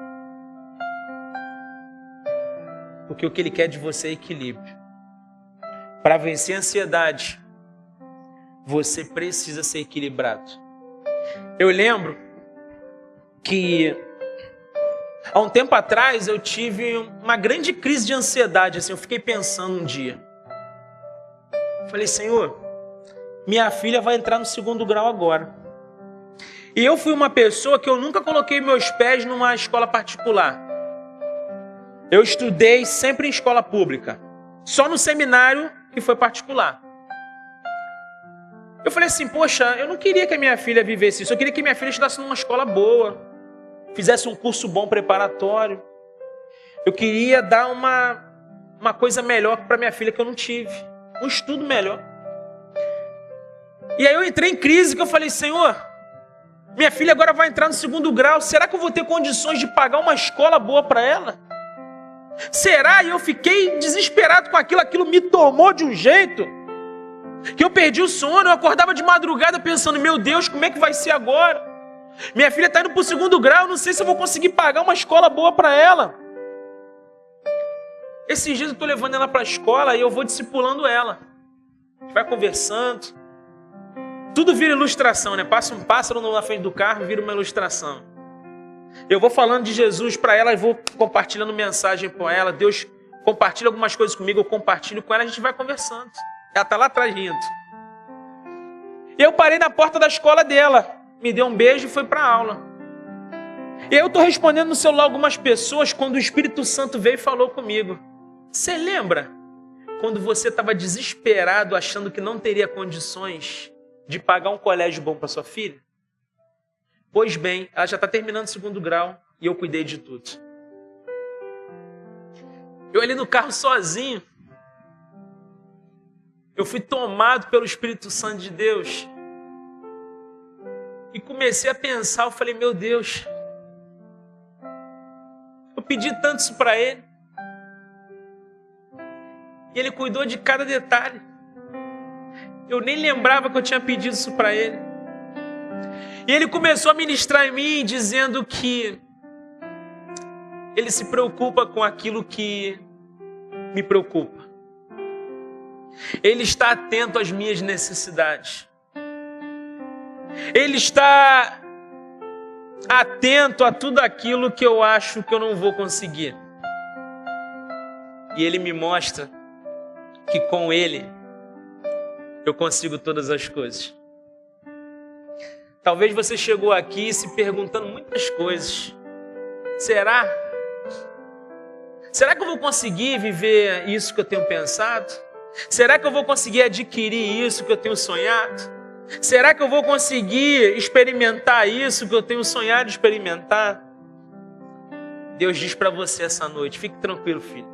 Porque o que Ele quer de você é equilíbrio. Para vencer a ansiedade, você precisa ser equilibrado. Eu lembro que há um tempo atrás eu tive uma grande crise de ansiedade. Assim, eu fiquei pensando um dia. Falei, Senhor, minha filha vai entrar no 2º grau agora. E eu fui uma pessoa que eu nunca coloquei meus pés numa escola particular. Eu estudei sempre em escola pública. Só no seminário que foi particular. Eu falei assim, poxa, eu não queria que a minha filha vivesse isso. Eu queria que minha filha estudasse numa escola boa. Fizesse um curso bom preparatório. Eu queria dar uma coisa melhor para minha filha que eu não tive. Um estudo melhor. E aí eu entrei em crise, que eu falei, Senhor, minha filha agora vai entrar no 2º grau. Será que eu vou ter condições de pagar uma escola boa para ela? Será? E eu fiquei desesperado com aquilo. Aquilo me tomou de um jeito que eu perdi o sono. Eu acordava de madrugada pensando, meu Deus, como é que vai ser agora? Minha filha está indo para o 2º grau, não sei se eu vou conseguir pagar uma escola boa para ela. Esses dias eu estou levando ela para a escola e eu vou discipulando ela. A gente vai conversando. Tudo vira ilustração, né? Passa um pássaro na frente do carro, vira uma ilustração. Eu vou falando de Jesus para ela e vou compartilhando mensagem com ela. Deus compartilha algumas coisas comigo, eu compartilho com ela, a gente vai conversando. Ela está lá atrás rindo. E eu parei na porta da escola dela. Me deu um beijo e foi para a aula. E aí eu estou respondendo no celular algumas pessoas quando o Espírito Santo veio e falou comigo. Você lembra quando você estava desesperado achando que não teria condições de pagar um colégio bom para sua filha? Pois bem, ela já está terminando o 2º grau e eu cuidei de tudo. Eu ali no carro sozinho, eu fui tomado pelo Espírito Santo de Deus e comecei a pensar, eu falei, meu Deus, eu pedi tanto isso para Ele e Ele cuidou de cada detalhe. Eu nem lembrava que eu tinha pedido isso para Ele. E Ele começou a ministrar em mim, dizendo que Ele se preocupa com aquilo que me preocupa. Ele está atento às minhas necessidades. Ele está atento a tudo aquilo que eu acho que eu não vou conseguir. E Ele me mostra que com Ele eu consigo todas as coisas. Talvez você chegou aqui se perguntando muitas coisas. Será? Será que eu vou conseguir viver isso que eu tenho pensado? Será que eu vou conseguir adquirir isso que eu tenho sonhado? Será que eu vou conseguir experimentar isso que eu tenho sonhado experimentar? Deus diz para você essa noite, fique tranquilo, filho.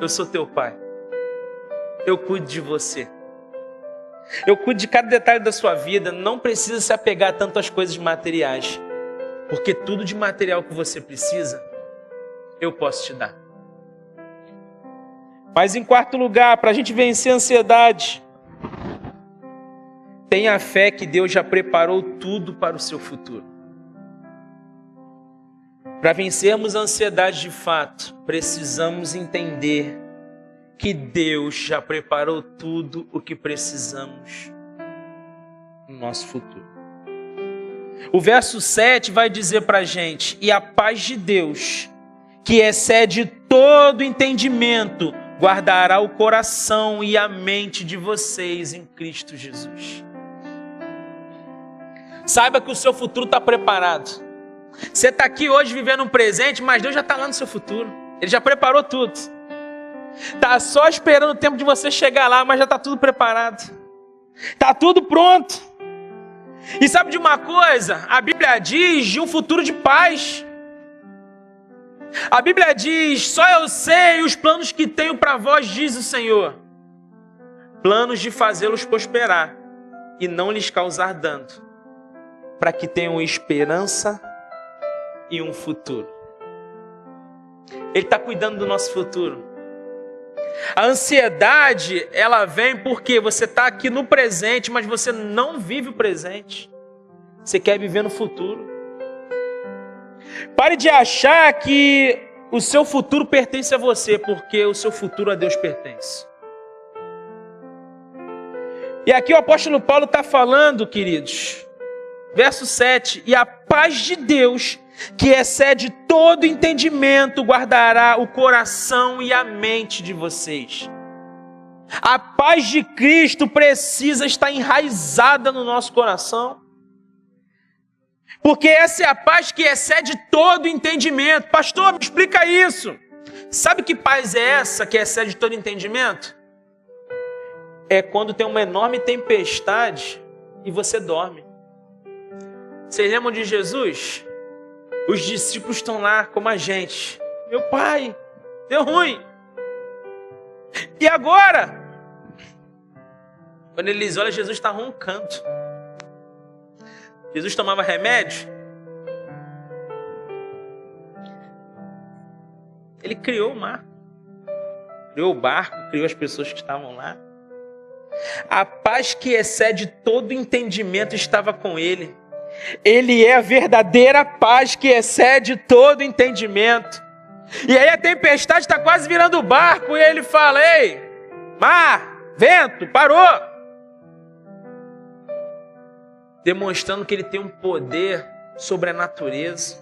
Eu sou teu pai. Eu cuido de você. Eu cuido de cada detalhe da sua vida. Não precisa se apegar tanto às coisas materiais. Porque tudo de material que você precisa, eu posso te dar. Mas em quarto lugar, para a gente vencer a ansiedade, tenha fé que Deus já preparou tudo para o seu futuro. Para vencermos a ansiedade de fato, precisamos entender que Deus já preparou tudo o que precisamos no nosso futuro. O verso 7 vai dizer para a gente, e a paz de Deus, que excede todo entendimento, guardará o coração e a mente de vocês em Cristo Jesus. Saiba que o seu futuro está preparado. Você está aqui hoje vivendo um presente, mas Deus já está lá no seu futuro. Ele já preparou tudo. Está só esperando o tempo de você chegar lá, mas já está tudo preparado. Está tudo pronto. E sabe de uma coisa? A Bíblia diz de um futuro de paz. A Bíblia diz, só eu sei os planos que tenho para vós, diz o Senhor. Planos de fazê-los prosperar e não lhes causar dano, para que tenham esperança e um futuro. Ele está cuidando do nosso futuro. A ansiedade, ela vem porque você está aqui no presente, mas você não vive o presente. Você quer viver no futuro. Pare de achar que o seu futuro pertence a você, porque o seu futuro a Deus pertence. E aqui o apóstolo Paulo está falando, queridos, verso 7, e a paz de Deus, que excede todo entendimento, guardará o coração e a mente de vocês. A paz de Cristo precisa estar enraizada no nosso coração. Porque essa é a paz que excede todo entendimento. Pastor, me explica isso. Sabe que paz é essa que excede todo entendimento? É quando tem uma enorme tempestade e você dorme. Vocês lembram de Jesus? Os discípulos estão lá como a gente. Meu pai, deu ruim. E agora? Quando eles olham, Jesus está roncando. Jesus tomava remédio. Ele criou o mar. Criou o barco, criou as pessoas que estavam lá. A paz que excede todo entendimento estava com ele. Ele é a verdadeira paz que excede todo entendimento. E aí a tempestade está quase virando o barco e ele fala: ei, mar, vento, parou. Demonstrando que ele tem um poder sobre a natureza.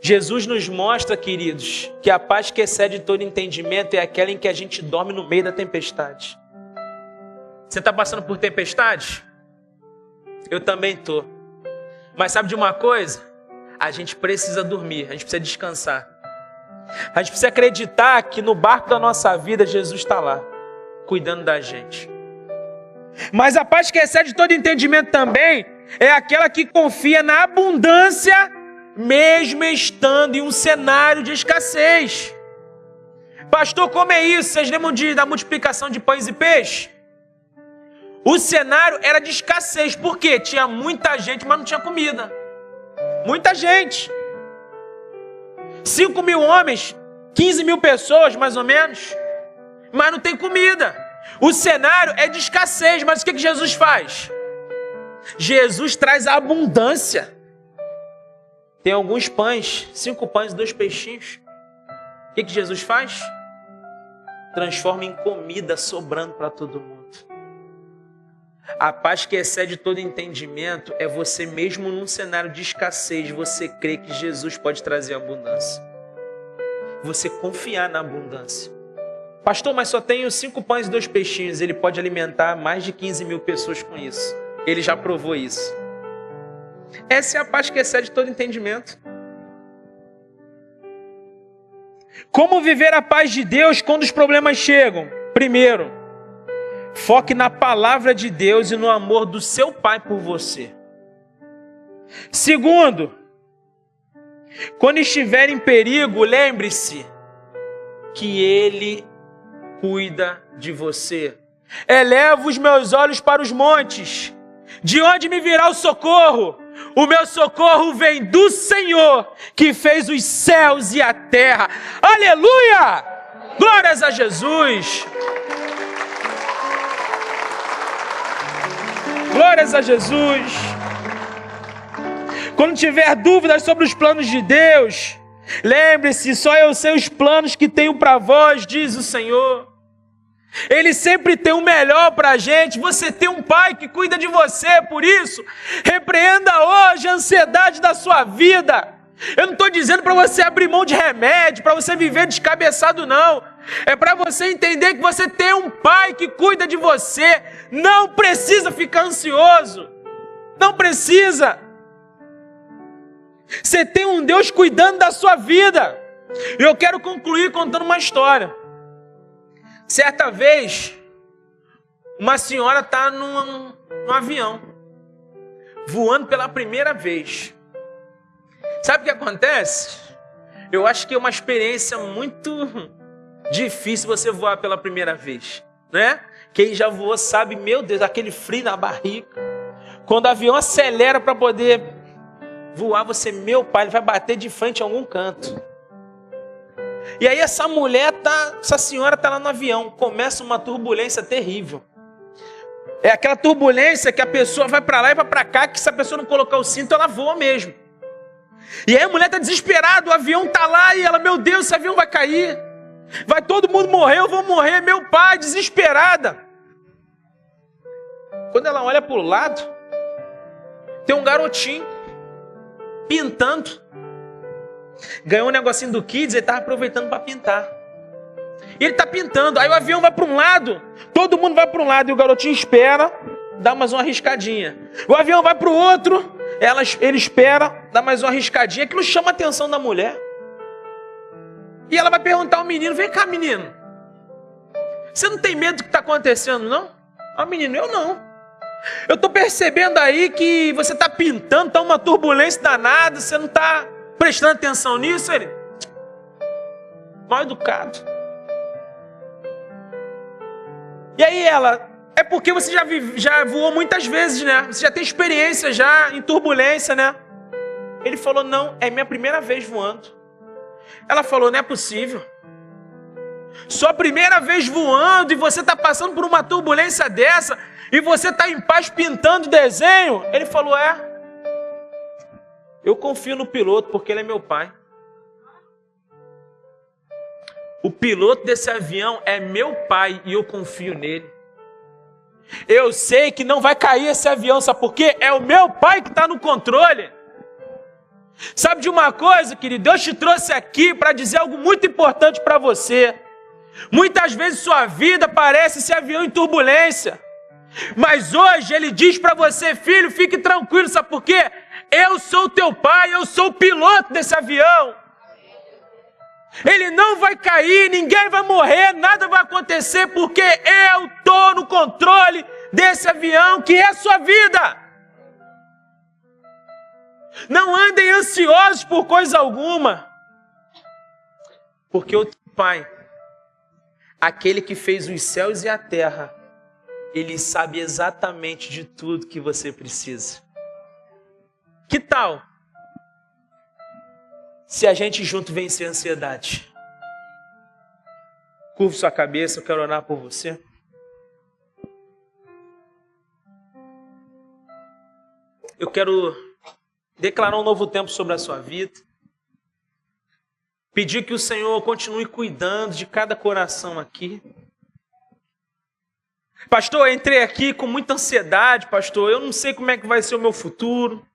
Jesus nos mostra, queridos, que a paz que excede todo entendimento é aquela em que a gente dorme no meio da tempestade. Você está passando por tempestade? Eu também estou. Mas sabe de uma coisa? A gente precisa dormir, a gente precisa descansar. A gente precisa acreditar que no barco da nossa vida Jesus está lá, cuidando da gente. Mas a paz que excede todo entendimento também é aquela que confia na abundância, mesmo estando em um cenário de escassez. Pastor, como é isso? Vocês lembram da multiplicação de pães e peixes? O cenário era de escassez. Por quê? Tinha muita gente, mas não tinha comida. Muita gente. 5.000 homens, 15.000 pessoas mais ou menos, mas não tem comida. O cenário é de escassez, mas o que Jesus faz? Jesus traz a abundância. Tem alguns pães, 5 pães e 2 peixinhos. O que Jesus faz? Transforma em comida sobrando para todo mundo. A paz que excede todo entendimento é você mesmo num cenário de escassez, você crê que Jesus pode trazer abundância. Você confiar na abundância. Pastor, mas só tenho 5 pães e 2 peixinhos. Ele pode alimentar mais de 15.000 pessoas com isso. Ele já provou isso. Essa é a paz que excede todo entendimento. Como viver a paz de Deus quando os problemas chegam? Primeiro, foque na palavra de Deus e no amor do seu Pai por você. Segundo, quando estiver em perigo, lembre-se que Ele cuida de você. Elevo os meus olhos para os montes. De onde me virá o socorro? O meu socorro vem do Senhor, que fez os céus e a terra. Aleluia! Glórias a Jesus! Glórias a Jesus! Quando tiver dúvidas sobre os planos de Deus, lembre-se, só eu sei os planos que tenho para vós, diz o Senhor. Ele sempre tem o melhor para a gente. Você tem um pai que cuida de você, por isso, repreenda hoje a ansiedade da sua vida. Eu não estou dizendo para você abrir mão de remédio, para você viver descabeçado, não. É para você entender que você tem um pai que cuida de você. Não precisa ficar ansioso. Não precisa. Você tem um Deus cuidando da sua vida. E eu quero concluir contando uma história. Certa vez, uma senhora está num avião, voando pela primeira vez. Sabe o que acontece? Eu acho que é uma experiência muito difícil você voar pela primeira vez, né? Quem já voou sabe, meu Deus, aquele frio na barriga. Quando o avião acelera para poder voar, você, meu pai, ele vai bater de frente em algum canto. E aí essa senhora está lá no avião, começa uma turbulência terrível. É aquela turbulência que a pessoa vai para lá e vai para cá, que se a pessoa não colocar o cinto, ela voa mesmo. E aí a mulher está desesperada, o avião está lá e ela, meu Deus, esse avião vai cair. Vai todo mundo morrer, eu vou morrer, meu pai, desesperada. Quando ela olha para o lado, tem um garotinho pintando. Ganhou um negocinho do Kids, ele estava aproveitando para pintar. E ele está pintando, aí o avião vai para um lado, todo mundo vai para um lado e o garotinho espera, dá mais uma arriscadinha. O avião vai para o outro, ele espera, dá mais uma arriscadinha. Aquilo chama a atenção da mulher. E ela vai perguntar ao menino: vem cá, menino, você não tem medo do que está acontecendo, não? Ah, menino, eu não. Eu estou percebendo aí que você está pintando, está uma turbulência danada, você não está prestando atenção nisso? Ele, mal educado. E aí ela, é porque você já voou muitas vezes, né? Você já tem experiência já em turbulência, né? Ele falou: não, é minha primeira vez voando. Ela falou: não é possível. Sua primeira vez voando e você está passando por uma turbulência dessa e você está em paz pintando desenho? Ele falou: é. Eu confio no piloto porque ele é meu pai. O piloto desse avião é meu pai e eu confio nele. Eu sei que não vai cair esse avião, sabe por quê? É o meu pai que está no controle. Sabe de uma coisa, querido? Deus te trouxe aqui para dizer algo muito importante para você. Muitas vezes sua vida parece esse avião em turbulência. Mas hoje Ele diz para você: filho, fique tranquilo, sabe por quê? Eu sou teu pai, eu sou o piloto desse avião. Ele não vai cair, ninguém vai morrer, nada vai acontecer, porque eu estou no controle desse avião que é a sua vida. Não andem ansiosos por coisa alguma, porque o teu pai, aquele que fez os céus e a terra, ele sabe exatamente de tudo que você precisa. Que tal se a gente junto vencer a ansiedade? Curve sua cabeça, eu quero orar por você. Eu quero declarar um novo tempo sobre a sua vida. Pedir que o Senhor continue cuidando de cada coração aqui. Pastor, eu entrei aqui com muita ansiedade, pastor. Eu não sei como é que vai ser o meu futuro.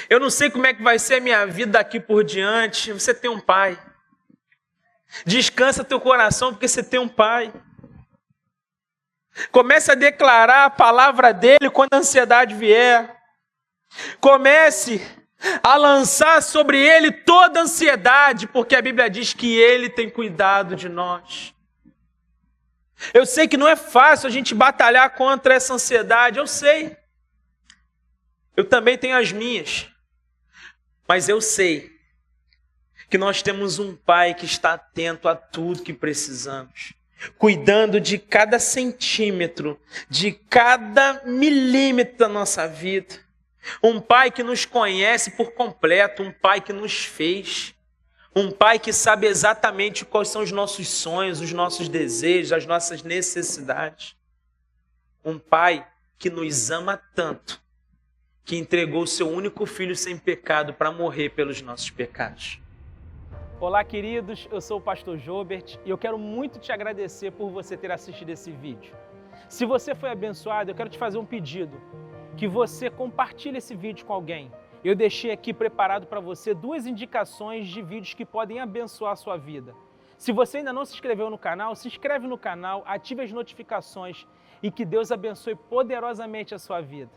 Eu não sei como é que vai ser a minha vida daqui por diante. Você tem um pai. Descansa teu coração porque você tem um pai. Comece a declarar a palavra dele quando a ansiedade vier. Comece a lançar sobre ele toda a ansiedade, porque a Bíblia diz que ele tem cuidado de nós. Eu sei que não é fácil a gente batalhar contra essa ansiedade, eu sei. Eu também tenho as minhas. Mas eu sei que nós temos um pai que está atento a tudo que precisamos, cuidando de cada centímetro, de cada milímetro da nossa vida. Um pai que nos conhece por completo, um pai que nos fez, um pai que sabe exatamente quais são os nossos sonhos, os nossos desejos, as nossas necessidades. Um pai que nos ama tanto, que entregou o seu único filho sem pecado para morrer pelos nossos pecados. Olá, queridos, eu sou o pastor Jobert e eu quero muito te agradecer por você ter assistido esse vídeo. Se você foi abençoado, eu quero te fazer um pedido, que você compartilhe esse vídeo com alguém. Eu deixei aqui preparado para você 2 indicações de vídeos que podem abençoar a sua vida. Se você ainda não se inscreveu no canal, se inscreve no canal, ative as notificações e que Deus abençoe poderosamente a sua vida.